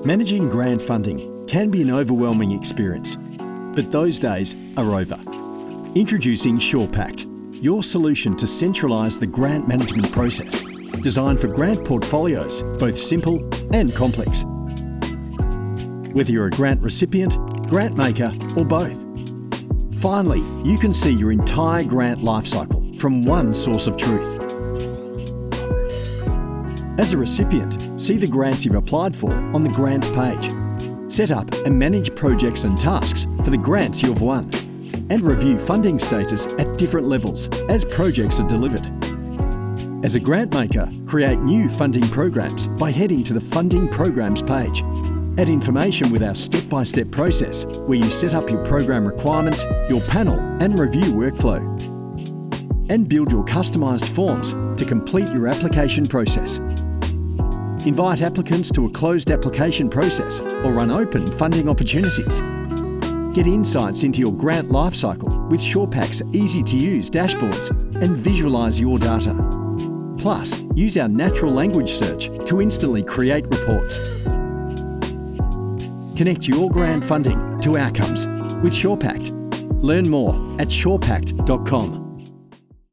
Managing grant funding can be an overwhelming experience, but those days are over. Introducing SurePact, your solution to centralise the grant management process, designed for grant portfolios, both simple and complex. Whether you're a grant recipient, grant maker, or both. Finally, you can see your entire grant lifecycle from one source of truth. As a recipient, see the grants you've applied for on the Grants page. Set up and manage projects and tasks for the grants you've won, and review funding status at different levels as projects are delivered. As a grant maker, create new funding programs by heading to the Funding Programs page. Add information with our step-by-step process where you set up your program requirements, your panel and review workflow. And build your customised forms to complete your application process. Invite applicants to a closed application process or run open funding opportunities. Get insights into your grant lifecycle with SurePact's easy-to-use dashboards and visualise your data. Plus, use our natural language search to instantly create reports. Connect your grant funding to outcomes with SurePact. Learn more at surepact.com.